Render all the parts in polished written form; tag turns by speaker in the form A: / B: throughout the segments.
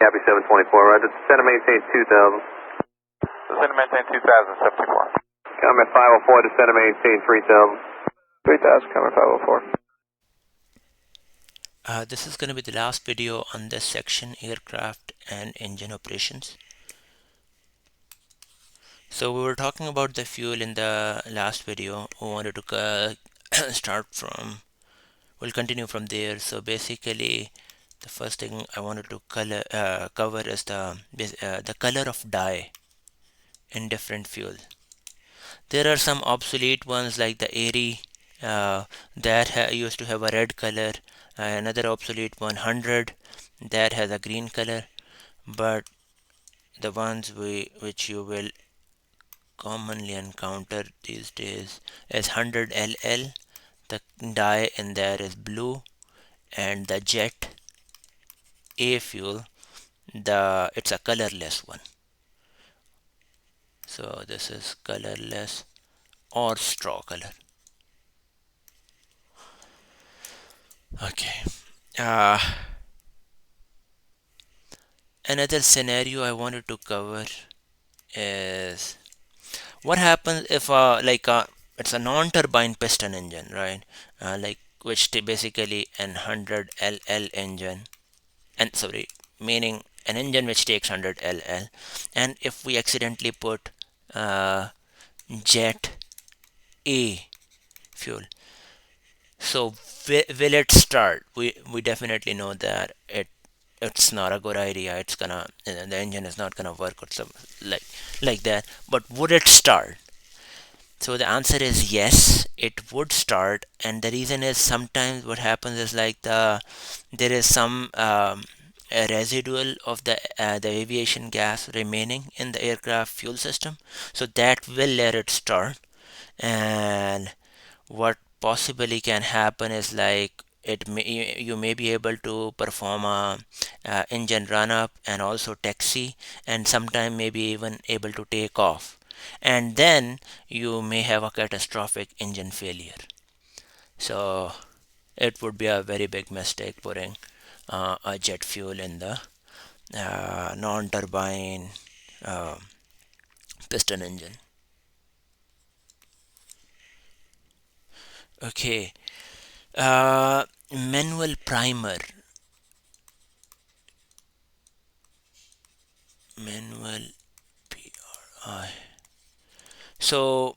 A: Copy 724, right. Center maintain 2000.
B: Center maintain 2074.
A: Comment 504 to center maintain 3000.
B: 3000, comment 504.
C: This is going to be the last video on this section, aircraft and engine operations. So we were talking about the fuel in the last video. We wanted to we'll continue from there. So basically the first thing I wanted to cover is the color of dye in different fuel. There are some obsolete ones like the Airy that used to have a red color, another obsolete 100 that has a green color, but the ones which you will commonly encounter these days is 100LL. The dye in there is blue, and the Jet A fuel, it's a colorless one. So this is colorless or straw color. Okay. Another scenario I wanted to cover is what happens if it's a non-turbine piston engine, right? Which basically an 100LL engine, and sorry, meaning an engine which takes 100LL, and if we accidentally put Jet A fuel, so will it start? We definitely know that it's not a good idea. It's gonna, the engine is not gonna work or something like that. But would it start? So the answer is yes, it would start, and the reason is sometimes what happens is there is some a residual of the aviation gas remaining in the aircraft fuel system, so that will let it start. And what possibly can happen is you may be able to perform a engine run up and also taxi, and sometime maybe even able to take off, and then you may have a catastrophic engine failure. So it would be a very big mistake putting a jet fuel in the non-turbine piston engine. Okay, manual primer. Manual PRI. So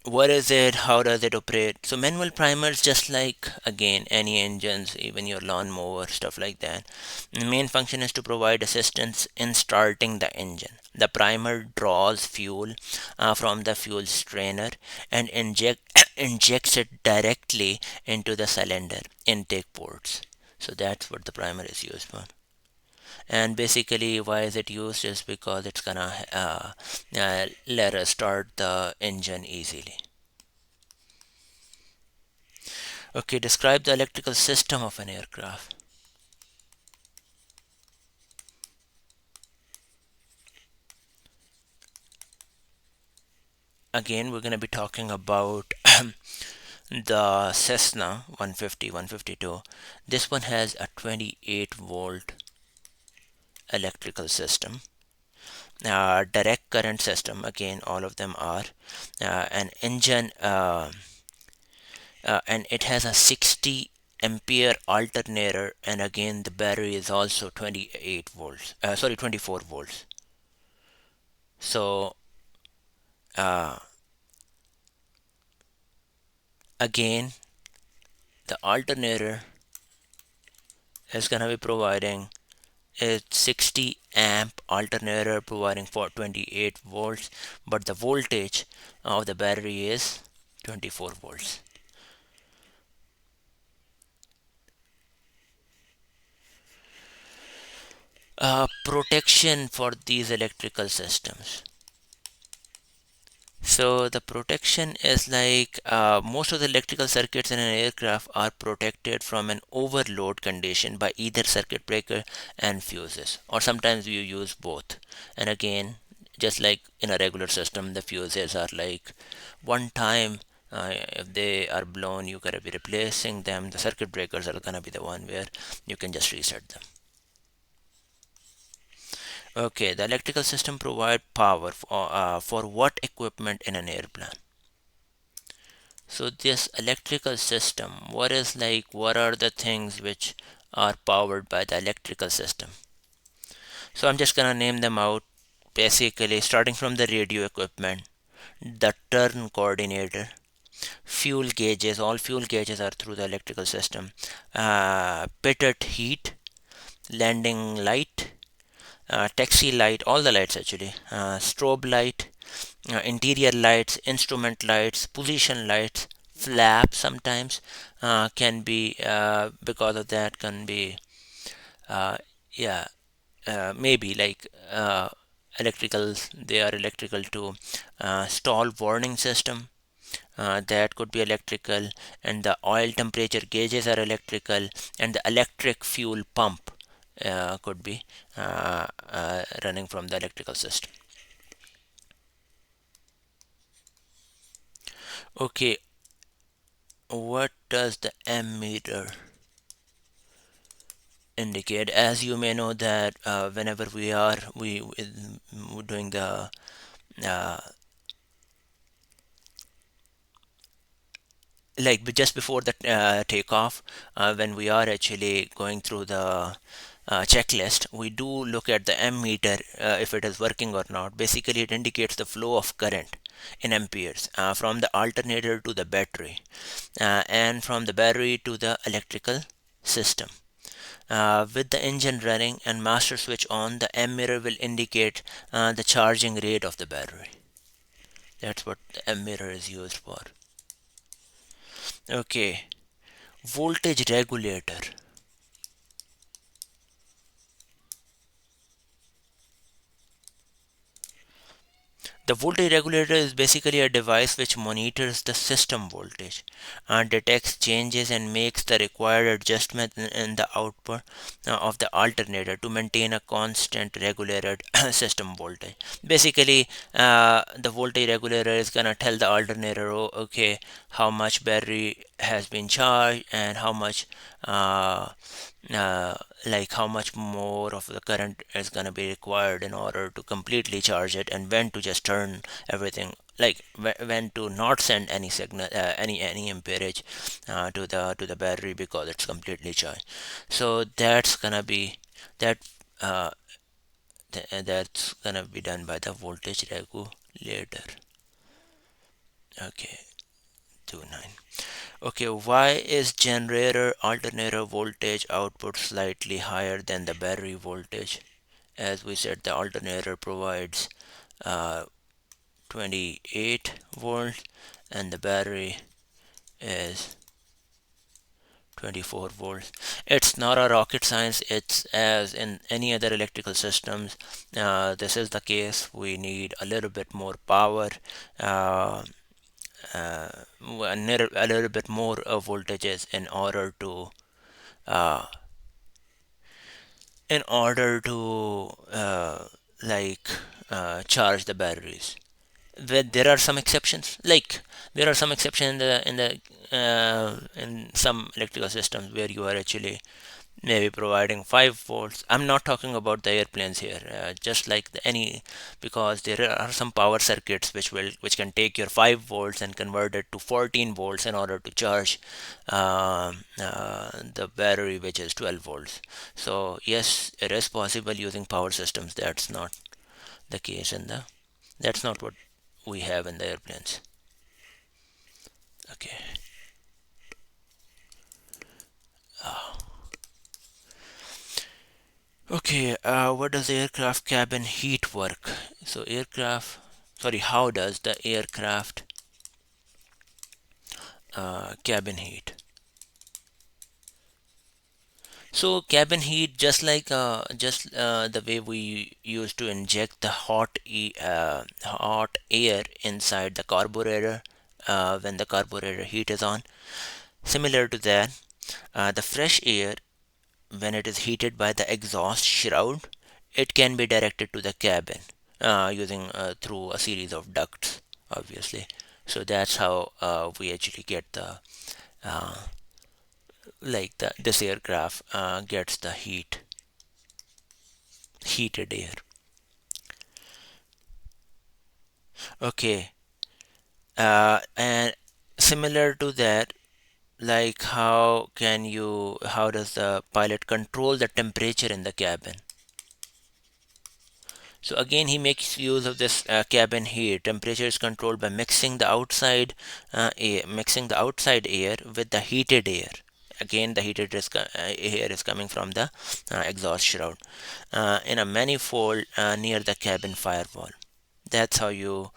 C: what is it? How does it operate? So manual primers, just like again any engines, even your lawnmower, stuff like that. The main function is to provide assistance in starting the engine. The primer draws fuel from the fuel strainer and injects it directly into the cylinder intake ports. So that's what the primer is used for. And basically why is it used is because it's gonna let us start the engine easily. Okay, describe the electrical system of an aircraft. Again, we're going to be talking about the Cessna 150, 152. This one has a 28 volt electrical system. Direct current system, again all of them are an engine, and it has a 60 ampere alternator, and again the battery is also 28 volts, 24 volts. So again the alternator is going to be providing a 60 amp alternator providing for 28 volts, but the voltage of the battery is 24 volts. Protection for these electrical systems. So the protection is most of the electrical circuits in an aircraft are protected from an overload condition by either circuit breaker and fuses, or sometimes you use both. And again, just like in a regular system, the fuses are one time if they are blown, you gotta be replacing them. The circuit breakers are gonna be the one where you can just reset them. Okay, the electrical system provide power for what equipment in an airplane? So this electrical system, what is like, what are the things which are powered by the electrical system? So I'm just gonna name them out. Basically, starting from the radio equipment, the turn coordinator, fuel gauges, all fuel gauges are through the electrical system, pitot heat, landing light, taxi light, all the lights actually, strobe light, interior lights, instrument lights, position lights, flap sometimes can be, because of that can be, uh, yeah, maybe like electrical, they are electrical to stall warning system, that could be electrical, and the oil temperature gauges are electrical, and the electric fuel pump could be running from the electrical system. Okay, what does the ammeter indicate? As you may know that whenever we doing the uh, like just before the takeoff, when we are actually going through the checklist, we do look at the ammeter, if it is working or not. Basically, it indicates the flow of current in amperes from the alternator to the battery, and from the battery to the electrical system. With the engine running and master switch on, the ammeter will indicate the charging rate of the battery. That's what the ammeter is used for. Okay, voltage regulator. The voltage regulator is basically a device which monitors the system voltage and detects changes and makes the required adjustment in the output of the alternator to maintain a constant regulated system voltage. Basically, the voltage regulator is gonna tell the alternator, oh, okay, how much battery has been charged and how much uh, uh, like how much more of the current is going to be required in order to completely charge it, and when to just turn everything, like when to not send any signal, any amperage to the battery because it's completely charged. So that's gonna be that uh, that's gonna be done by the voltage regulator. Okay, 29. Okay, why is generator alternator voltage output slightly higher than the battery voltage? As we said, the alternator provides uh, 28 volts and the battery is 24 volts. It's not a rocket science. It's as in any other electrical systems. This is the case. We need a little bit more power, uh, a little bit more voltages uh, in order to like charge the batteries. There are some exceptions, like there are some exceptions in some electrical systems where you are actually maybe providing 5 volts. I'm not talking about the airplanes here, just like any, because there are some power circuits which can take your 5 volts and convert it to 14 volts in order to charge the battery, which is 12 volts. So yes, it is possible using power systems. That's not the case in the that's not what we have in the airplanes. Okay. Okay, what does aircraft cabin heat work? So how does the aircraft cabin heat? So cabin heat, just the way we used to inject the hot air inside the carburetor when the carburetor heat is on. Similar to that, the fresh air, when it is heated by the exhaust shroud, it can be directed to the cabin using through a series of ducts, obviously. So that's how we actually get the uh, this aircraft gets the heated air. Okay, and similar to that, like how does the pilot control the temperature in the cabin? So again, he makes use of this cabin heat. Temperature is controlled by mixing the outside air with the heated air. Again, the air is coming from the exhaust shroud in a manifold near the cabin firewall. That's how you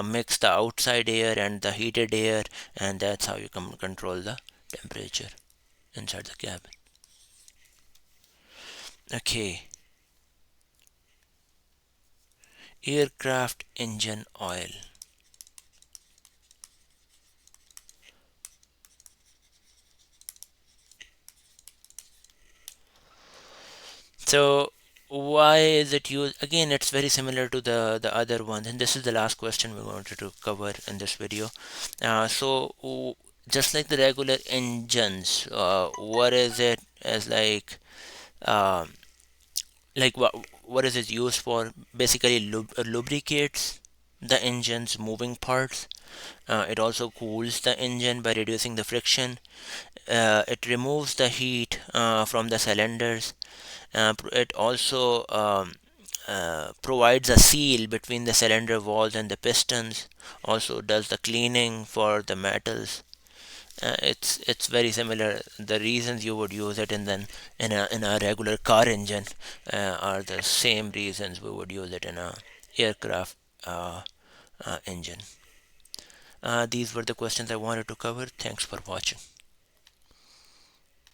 C: mix the outside air and the heated air, and that's how you control the temperature inside the cabin. Okay, aircraft engine oil. So why is it used? Again, it's very similar to the other one, and this is the last question we wanted to cover in this video. Just like the regular engines, what is it as um, like what is it used for? Basically, lubricates the engine's moving parts. It also cools the engine by reducing the friction. It removes the heat from the cylinders. It also provides a seal between the cylinder walls and the pistons. Also does the cleaning for the metals. It's very similar. The reasons you would use it in a regular car engine are the same reasons we would use it in a aircraft engine. These were the questions I wanted to cover. Thanks for watching.